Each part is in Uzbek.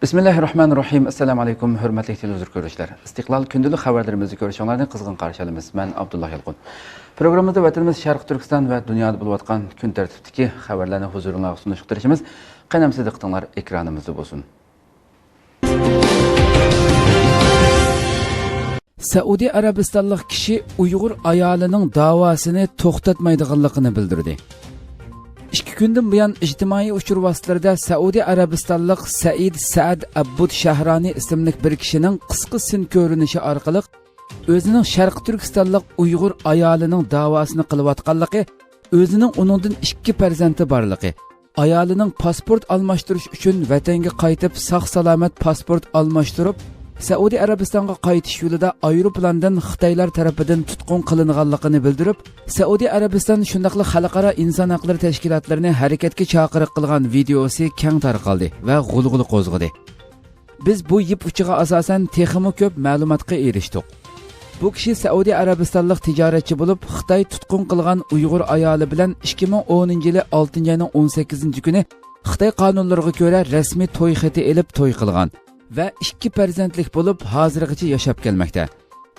Bismillahirrahmanirrahim. Assalamu alaykum, hurmatli televizor ko'ruvchilar. Istiqlol kundalik xabarlarimizni ko'rishinglarni qizg'in qarshi olamiz. Men Abdullah Yalqun. Programmamizda vatanimiz Sharq Turkiston va dunyoda bo'lib o'tgan kun tartibidagi xabarlarni huzuringizga sunishtirishimiz qanamsiz diqqatinglar ekranimizda bo'lsin. Saudiya Arabistonlik kishi Uyg'ur ayolining da'vosini to'xtatmaydiganligini bildirdi. 2 kundan buyon ijtimoiy uchur vositalarida Saudiya Arabistonlik Said Saad Abbud Shahrani ismli bir kishining qisqa sin ko'rinishi orqali o'zining Sharq Turkistonlik Uyg'ur ayolining da'vosini qilayotganligi, o'zining uningdan 2 farzandi borligi, ayolining pasport almashtirish uchun vatanga qaytib sog'-salomat pasport almashtirib, Saudiya Arabistonga qaytish yo'lida aeroplandan Xitoylar tarafidan tutqun qilinganligini bildirib, Saudiya Arabiston shundaqli xalqaro inson haqlari tashkilotlarini harakatga chaqiriq qilgan videosi keng tarqaldi va g'ulg'ula qo'zg'adi. Biz bu yip uchiga asosan texmo ko'p ma'lumotga erishdik. Bu kishi Saudiya Arabistonlik tijoratchi bo'lib, Xitoy tutqun qilgan Uyg'ur ayoli bilan 2010-yili 6-oyning 18-kuni Xitoy qonunlariga ko'ra rasmiy to'y xati elib to'y qilgan va 2 farzandlik bo'lib hozirgacha yashab kelmoqda.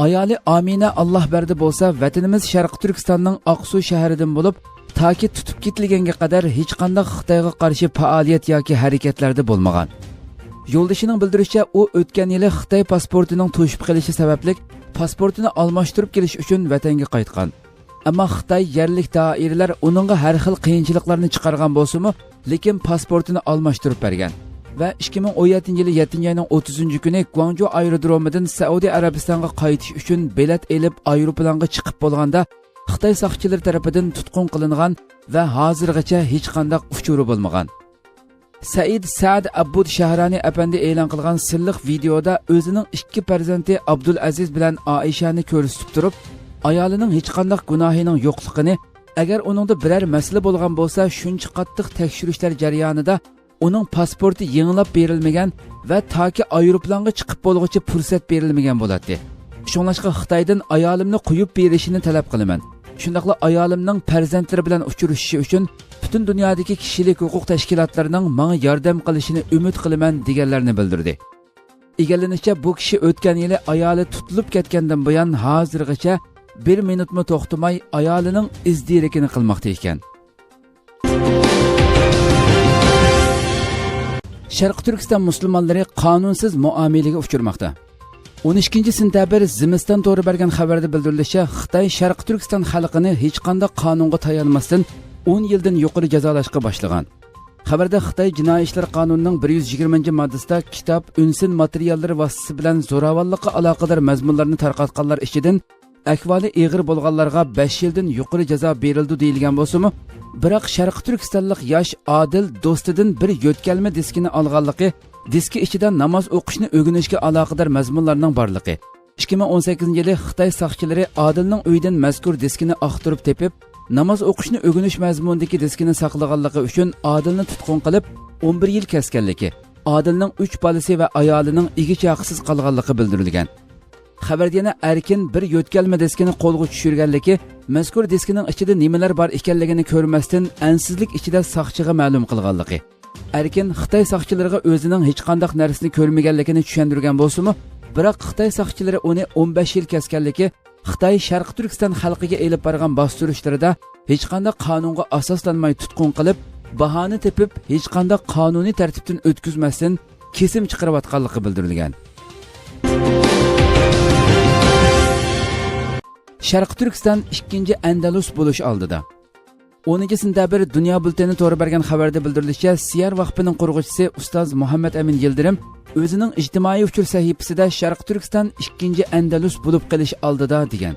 Ayoli Amina Alloh berdi bo'lsa, vatanimiz Sharq Turkistonning Oqsuv shahridan bo'lib, toki tutib ketilganga qadar hech qanday Xitoyga qarshi faoliyat yoki harakatlarda bo'lmagan. Yo'ldoshining bildirishicha, u o'tgan yili Xitoy pasportining to'shib qilishi sababli pasportini almashtirib kelish uchun vatanga qaytgan. Ammo Xitoy yerlik doiralar uningga har xil qiyinchiliklarni chiqargan bo'lsa-mu, lekin pasportini almashtirib bergan. Va 2017-yili 7-oyning 30-kuni Guangzhou aerodromidan Saudiya Arabistonga qaytish uchun bilet elib aeroplanga chiqib bo'lganda Xitoy soqchilari tomonidan tutqun qilingan va hozirgacha hech qanday uchuri bo'lmagan. Said Saad Abbud Shahrani apandi e'lon qilgan sirliq videoda o'zining 2 farzandi Abdul Aziz bilan Aishani ko'rsatib turib, ayolining hech qanday gunohining yo'qligini, agar uningda biror masala bo'lgan bo'lsa, shuncha qattiq tekshirishlar jarayonida uning pasporti yangilab berilmagan va toki aeroplanga chiqib bo'lguncha fursat berilmagan bo'ladi. Shunlashqa Xitoydan ayolimni qo'yib berishini talab qilaman. Shundaqla ayolimning farzandlari bilan uchrashishi uchun butun dunyodagi kishilik huquq tashkilotlarining menga yordam qilishini umid qilaman deganlarni bildirdi. Egallanishicha, bu kishi o'tgan yili ayoli tutilib ketgandan buyon hozirgacha 1 minutmi to'xtamay ayolining izdirikini qilmoqda ekan. Sharq Turkiston musulmonlari qonunsiz muomalaga uchirmoqda. 12-sentabr Zimiston to'g'ri bergan xabarda bildirilishicha, Xitoy Sharq Turkiston xalqini hech qanday qonunga tayanmasdan 10 yildan yuqori jazolashga boshlagan. Xabarda Xitoy Jinoiy ishlar qonunining 120-moddasida kitob, unsin materiallari vositasi bilan zo'ravonlikqa aloqador mazmunlarni tarqatganlar ichidan ahvoli og'ir bo'lganlarga 5 yildan yuqori jazo berildi deyilgan bo'lsa-mu, biroq Sharq Turkistonlik yosh Odil do'stidan bir yo'tkalma diskini olganligi, diski ichida namoz o'qishni o'rganishga aloqador mazmunlarning borligi. 2018-yili Xitoy soqchilari Odilning uyidan mazkur diskini oqtirib tepib, namoz o'qishni o'rganish mazmunidagi diskini saqlaganligi uchun Odilni tutqun qilib 11 yil kasganligi, Odilning 3 bolasi va ayolining igicha haqsiz qolganligi bildirilgan. Xabarda yana Erkin bir yo'tkalma diskini qo'lga tushirganligi, mazkur diskining ichida nimalar bor ekanligini ko'rmasdan ansizlik ichida soqchiga ma'lum qilganligi. Erkin Xitoy soqchilariga o'zining hech qanday narsani ko'rmaganligini tushuntirgan bo'lsa-mu, biroq Xitoy soqchilari uni 15 yil kasganligi, Xitoy Sharq Turkiston xalqiga elib borgan bostirishlarida hech qanday qonunga asoslanmay tutqun qilib, bahona tepib, hech qanday qonuniy tartibdan o'tkazmasdan kesim chiqarayotganligi bildirilgan. Sharq Turkiston 2-Andalus bo'lish oldida. 10-sentabr Dunyo bulteni to'g'ri bergan xabarda bildirilishicha, Siyar vaqfining qurg'uvchisi ustoz Muhammad Amin Yildirim o'zining ijtimoiy uchur sahifasida Sharq Turkiston 2-Andalus bo'lib qolish oldida degan.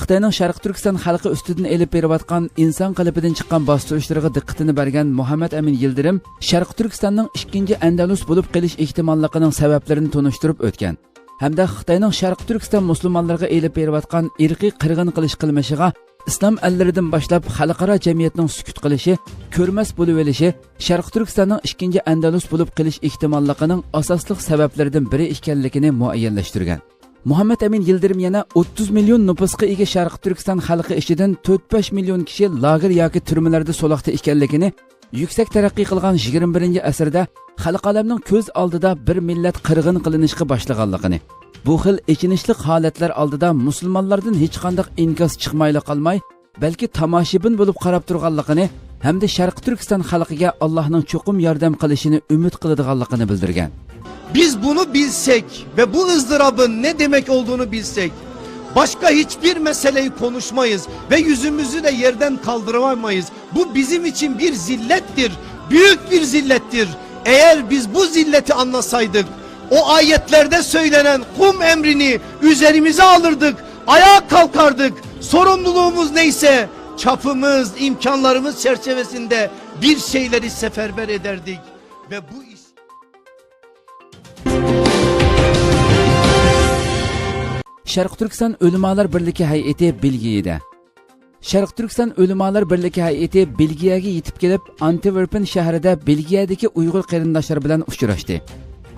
Xitoyning Sharq Turkiston xalqi ustidan elib berayotgan inson qalbidan chiqqan bostirishlarga diqqatini bergan Muhammad Amin Yildirim, Sharq Turkistonning 2-Andalus bo'lib qolish ehtimolligining sabablarini tunishtirib o'tgan. Hamda Xitoyning Sharq Turkiston musulmonlarga elib berayotgan irqiy qirg'in qilish qilmishiga islom allaridan boshlab xalqaro jamiyatning sukut qilishi, ko'rmas bo'lib olishi, Sharq Turkistonning 2-Andalus bo'lib qolish ehtimolligining asosli sabablaridan biri ekanligini muayyanlashtirgan. Muhammad Amin Yildirim yana 30 million nüfusga ega Sharq Turkiston xalqi ichidan 4-5 million kishi lager yoki turmalarda so'loqda ekanligini, yuksak taraqqiy qilgan 21-asrda xalq olamning ko'z oldida bir millat qirg'in qilinishga boshlaganligini, bu xil ichinishli holatlar oldida musulmonlardan hech qanday inkos chiqmayli qolmay, balki tomoshabin bo'lib qarab turganligini hamda Sharq Turkiston xalqiga Allohning cho'qim yordam qilishini umid qiladiganligini bildirgan. Biz bunu bilsek ve bu ızdırabın ne demek olduğunu bilsek, başka hiçbir meseleyi konuşmayız ve yüzümüzü de yerden kaldıramayız. Bu bizim için bir zillettir, büyük bir zillettir. Eğer biz bu zilleti anlasaydık, o ayetlerde söylenen kum emrini üzerimize alırdık, ayağa kalkardık. Sorumluluğumuz neyse, çapımız, imkanlarımız çerçevesinde bir şeyleri seferber ederdik. Ve bu iş... Sharq Turkiston Ulamolar birligi hay'ati Belgiyada. Sharq Turkiston Ulamolar birligi hay'ati Belgiyaga yetib kelib, Antwerpen shahrida Belgiyadagi Uyg'ur qarindoshlar bilan uchrashdi.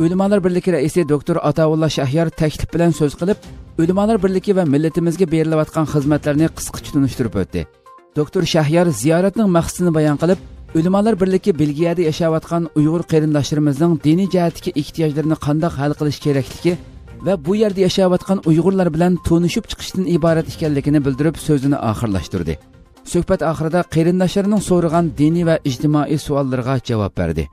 Ulamolar birligi raisi doktor Ataullah Shahyar taklif bilan so'z qilib, Ulamolar birligi va millatimizga berilayotgan xizmatlarni qisqacha tunishtirib o'tdi. Doktor Shahyar ziyoratning maqsadini bayon qilib, Ulamolar birligi Belgiyada yashayotgan Uyg'ur qarindoshlarimizning diniy jihatdagi ehtiyojlarini qanday hal qilish kerakligi ve bu yerde yaşayotgan Uyg'urlar bilan tanışıp chiqishdan iborat ekanligini bildirib so'zini oxirlashtirdi. Suhbat oxirida qarindoshlarining so'ragan diniy va ijtimoiy savollarga javob berdi.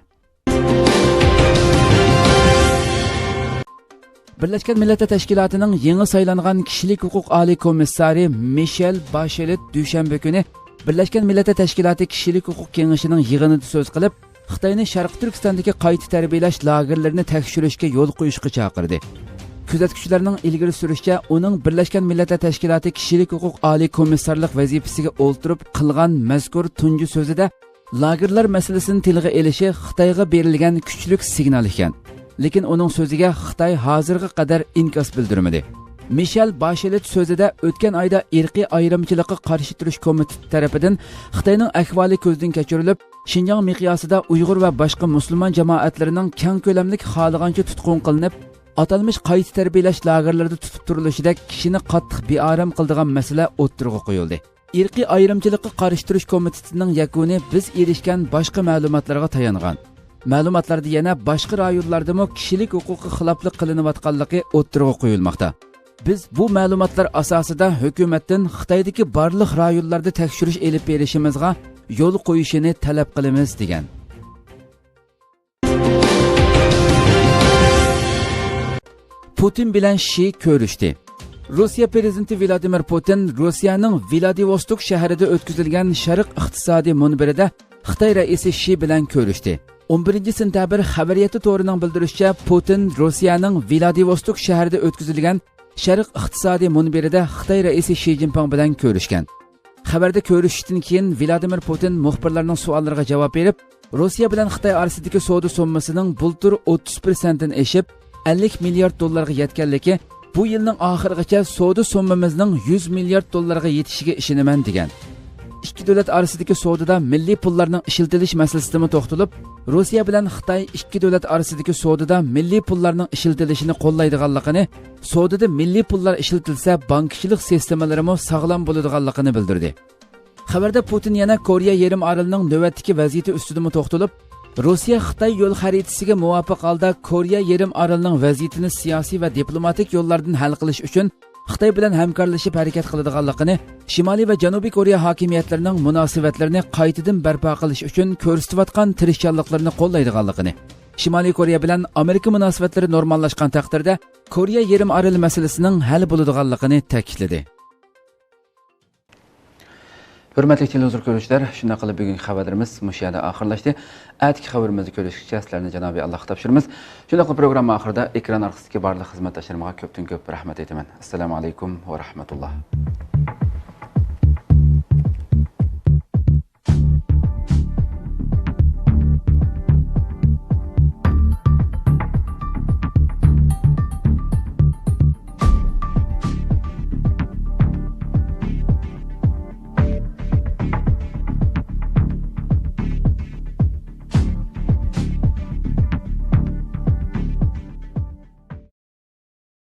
Birleşken Milletler Teşkilatı'nın yeni saylangan Kişilik Hukuk Ali Komissari Michel Bachelet Dushanbe kuni Birleşken Milletler Teşkilatı Kişilik Hukuk Kengashining yig'inida so'z qilib, Xitoyning Sharq Turkistondagi qayta tarbiyalash lagerlarini tekshirishga yo'l qo'yishga chaqirdi. Kuzatuvchilarning ilgari surishicha, uning Birleşken Milletler Teşkilatı Kişilik Hukuk Ali Komissarlik vazifasiga o'ltirib qilgan mazkur tunji so'zida lagerlar masalasini tilga elishi Xitoyga berilgan kuchlik signal ekan. Lekin uning so'ziga Xitoy hozirga qadar inkos bildirmadi. Michel Bachelet so'zida o'tgan oyda irqiy ayrimchilikqa qarshi turish komiteti tarafidan Xitoyning ahvoli ko'zdan kechirilib, Xinjiang miqyosida Uyg'ur va boshqa musulmon jamoatlarining keng ko'lamlik xohlagancha tutqun qilinib, atalmış qayta tarbiyalash lagerlarida tutib turilishida kishini qattiq bearam qildigan masala o'ttirg'a qo'yildi. Irqiy ayrimchilikqa qarshi turish komitetining yakuni biz erishgan boshqa ma'lumotlarga tayangan. Ma'lumotlarda yana boshqa rayonlardami kishilik huquqi xiloflik qilinayotganligi o'ttirg'a qo'yilmoqda. Biz bu ma'lumotlar asosida hukumatdan Xitoydagi barliq rayonlarda tekshirish elib berishimizga yo'l qo'yishini talab qilamiz degan. Putin bilan Shi ko'rishdi. Rossiya prezidenti Vladimir Putin Rossiyaning Vladivostok shahrida o'tkazilgan Sharq iqtisodiy munbirida Xitoy raisi Shi bilan ko'rishdi. 11 sentabr xabariyati to'rining bildirishicha, Putin Rossiyaning Vladivostok shahrida o'tkazilgan Sharq iqtisodiy munbirida Xitoy raisi Shi Jinping bilan ko'rishgan. Xabarda ko'rishishdan keyin Vladimir Putin muxbirlarning savollariga javob berib, Rossiya bilan Xitoy orasidagi savdo summasining bultur 30% dan eshib 50 milliard dollarga yetganligi, bu yilning oxirigacha savdo summamizning 100 milliard dollarga yetishiga ishonaman degan. İki davlat orasidagi savdoda milliy pullarning ishlatilish masalasida to'xtalib, Rossiya bilan Xitoy ikki davlat orasidagi savdoda milliy pullarning ishlatilishini qo'llaydiganligini, savdoda milliy pullar ishlatilsa, bankchilik sistemalari sog'lom bo'ladiganligini bildirdi. Xabarda Putin yana Koreya yarim orolining navbatdagi vaziyati ustida to'xtalib, Rossiya Xitoy yo'l xaritasiga muvofiq holda Koreya yarim orolining vaziyatini siyosiy va diplomatik yo'llardan hal qilish uchun Xitoy bilan hamkorlashib harakat qiladiganligini, Shimoliy va Janubiy Koreya hokimiyatlarining munosabatlarini qaytadan barpo qilish uchun ko'rsatayotgan tirishchanliklarini qo'llaydiganligini, Shimoliy Koreya bilan Amerika munosabatlari normallashgan taqdirda Koreya yarim oroli masalasining hal bo'ladiganligini ta'kidladi. Hurmatli televizor ko'ruvchilar, shunday qilib bugungi xabarlarimiz mush yerda oxirlashdi. Atki xabarimizni ko'rishgacha sizlarni Janobiy Alloh topshiramiz. Shunday qilib programma oxirida ekran orqasidagi barliq xizmatdoshlarimga ko'pdan ko'p rahmat aytaman. Assalomu alaykum va rahmatulloh.